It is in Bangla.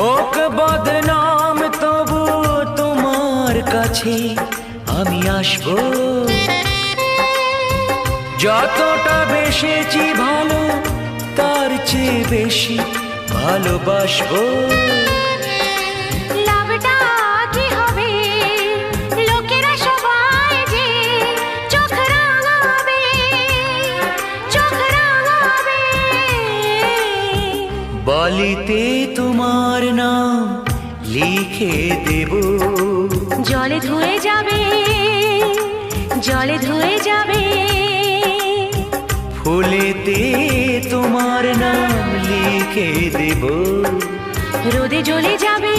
হোক বদনাম তবু তোমার কাছে আমি আসবো। যতটা বেসেছি ভালো তার চেয়ে বেশি ভালোবাসবো। লাভটা কি হবে লোকেরা সবাই যে চোখ রাঙাবে, চোখ রাঙাবে। বালিতে তোমার নাম লিখে দেব, জলে ধুয়ে যাবে, জলে ধুয়ে যাবে। ফুলেতে তোমার নাম লিখে দেব, রোদে জ্বলে যাবে।